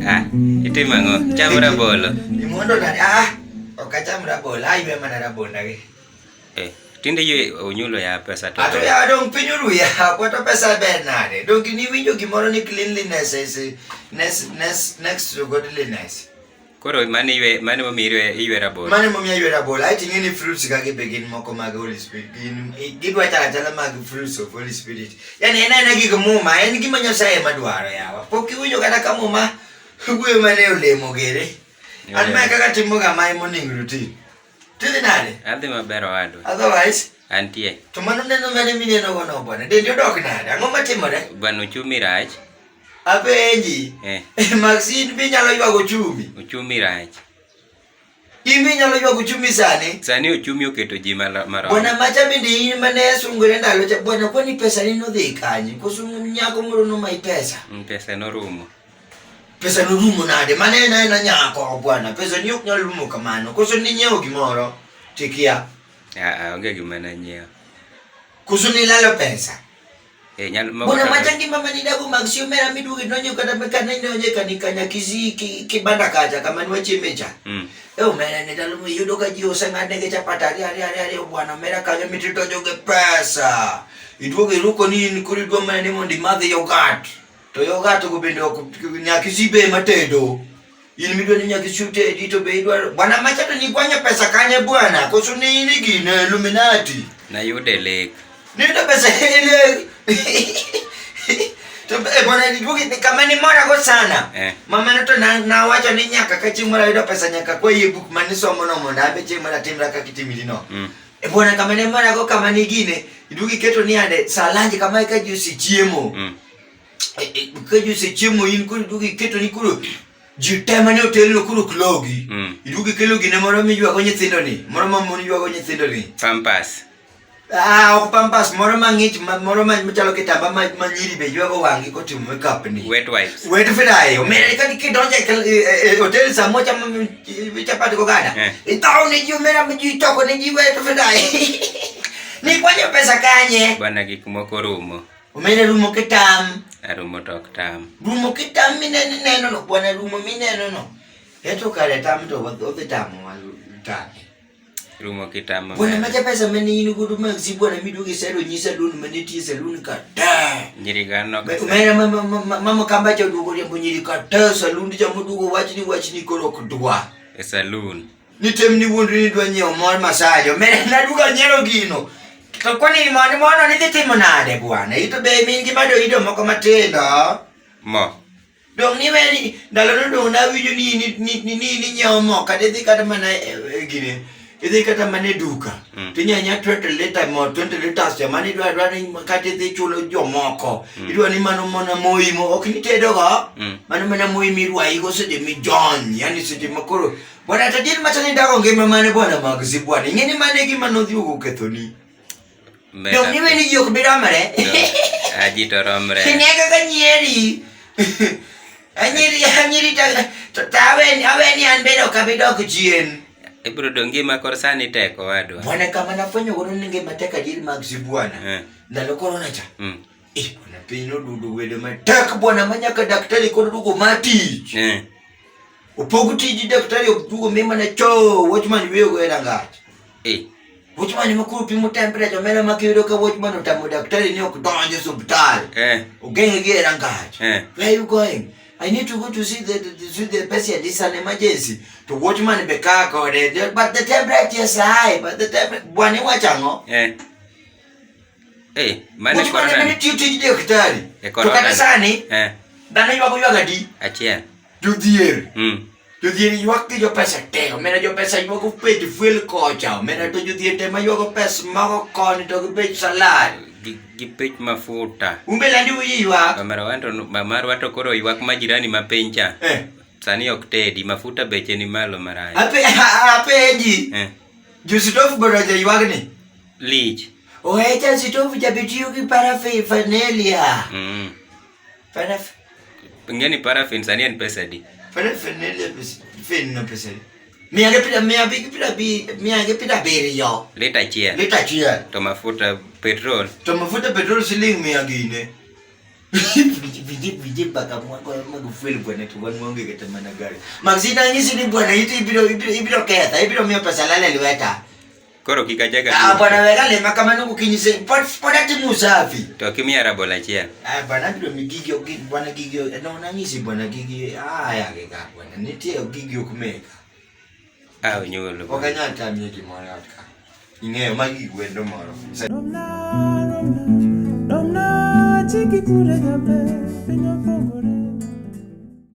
Ah, itimo ang'o? Cham rabolo. Imondo nade? Ok acham rabolo. Aywe mana rabolo lagi. Tinde ywe onyulo ya pesa to. Ato ya dong piny oruya, kwato pesa ber nade. Dong niwinjo gimoro ni cleanliness is next to godliness. Koro mane momiyo iywe rabolo. Mane momiyo iywe rabolo. Ai ting'e ni fruits ka begin moko mag Holy Spirit. Gidwa chala mag fruits of Holy Spirit. Yani ena gik muma, en gima Nyasaye madwaro yawa. Pok iwinjo kata ka muma gwe mane olemo gere. An ma kaka timo ga mai morning routine. Tidhi nade? Adhi maber owadwa. Otherwise, Antie. to mano neno mane mineno gono bwana. Dendi odok nade? Ang'o matimore? Bwana uchumi rach. Apenji. Maxine bi nyalo ywago chumi. Uchumi rach. Imbi nyalo ywago chumi sani? Sani uchumi oketo ji maromo. Bwana macha bende in mane sungore ndalo cha bwana kwani pesa ni nodhi kanye? Koso nyako moro no mai pesa. Pesa norumo. Pesa norumo nade? Mane na nyako bwana. Pesa ni ok nyalo rumo kamano. Koso ni nyiewo gimoro. Tikia. Onge gima nanyiewo. Koso ni lalo pesa. Bwana macha ngima mani dago magsio mera midugi nonyo kada mekana nonyo kanikanya kizi kibanda kaja kama ni wachimecha. Mera ni dalu yudo ka jio sangane ke chapatari ari bwana mera kanya mitito joge pesa. Iduoge ruko ni kuri dwa mera ni mondi madhi yogurt. To yogurt go bende nyakisi be matedo. In midwa ni nyakisute edito be idwa bwana macha to ni kwanya pesa kanye bwana koso ni gine Illuminati. Na yude lek. Nito pesa ile. To bwana ni kama ni mora go sana. Mama nato na wacha ni nyaka ka chimora yudo pesa nyaka kwa hii book manisomo no monda abe chimora timra ka kitimilino. Bwana kama ni mora go kama ni gine idugi keto ni ade salanje kama ka juice chiemo. Ka juice chiemo in kuri dugi keto ni kuru jitema ni hotel no kuru klogi. Idugi kelo gine moro mi ywa go nyithindo ni. Moro mamoni ywa go nyithindo ni. Pampas. Ok pampas moro mang'ich moro machalo kitamba manyiri be ywago wangi kotimo makeup ni. Wet wipes. Wet fry. Omera ka kidonje hotel samo chama chapati ko gada. Itao ni ju mera mji toko ni ji wet fry. Ni kwanya pesa kanye. Bwana gik moko rumo. Omera rumo kitam. Rumo tok tam. Rumo kitam mineno no bwana rumo mineno no. Eto kare tam to odhi tamo walu tani. Rumo kitamo. Bwana macha pesa mani inu gudu magzi bwana midugi sero nyisa dunu mani tie saluni kata. Nyiri gano ka. Umera mama kamba cha dugo ya nyiri kata saluni cha mudugo wachini koro kudwa. Saloon. Ni temni wundri ni dwa nyeo mor masajo. Mera na duga nyero gino. To kwani mono ni timo nade bwana. Ito be mingi bado ido moko matendo. Mo. Dong ni weli ndalo ndo na wijo ni nyeo mo kadhi kata mana gine. Idhi kata mane duka. Tinyanya 20 liter mo 20 liters ya mani dwa ni kati dhi chulo jomoko. Idwa ni mano mona moimo ok ni tedo go. Mano mana moimi rwai go sede mi John yani sede makoro. Bwana tadir machani dago ngema mane bwana magzi bwana. Ngeni mane gi mano dhi ugo kethoni. Dong ni weni yok biramare. Aji to romre. Kinega ka nyeri. Anyeri ta aweni anbedo kabido kuchien. Ibro dongi makor sani teko wadwa. Bwana kama nafanya gono ninge mateka dili magzi bwana. Ndalo corona cha. Bwana pino dudu wede mateka bwana manyaka daktari kono dugo mati. Upogu tiji daktari dugo mema na cho watchman wego era ngati. Watchman makuru pimo temperature mena makido ka watchman utamu daktari ni okudonje hospital. Ugenge gera ngati. Where you going? I need to go to see the patient. This is an emergency. To watchman be kaka but the temperature is high. But the temperature bwana wachango. Mane corona. Mane tiji daktari. Tukata sani. Dana ywago di. Achia. Judhier. Judhier ywak ki jo pesa te. Mena jo pesa ywago pej fuel kocha. Mena to judhier te ma ywago pesa mago koni to pej salad. Gi pech mafuta. Umbelandi uyiwa. Mamar wato koro ywak majirani mapencha. Sani ok tedi mafuta beche ni malo maraya. Apeji. Jusitofu boroja ywak ni. Lich. Ohecha sitofu jabitiyo ki paraphernalia. Ngeni paraffin sani en pesa di. Paraphernalia pesa di. Miage pida biriyo. Lita chia. To mafuta petrol. Siling miage ine. Viji baka mwako Magufuli bwana tuwan mwonge katamana gari. Magzina ngisi ni bwana itu ibiro keta, ibiro mio pasalale liweta. Koro kikajaga. Bwana wegale makamano kukinyise poda timu safi. To kimia rabola chia. Bwana biro migigio bwana gigio na ngisi bwana gigio ya keka bwana nitie gigio kumeka. Nyulo. Okanyata mieki mwana atka. Ingeo magi gwendo moro. Domna chiki kure gabe pinyo pogore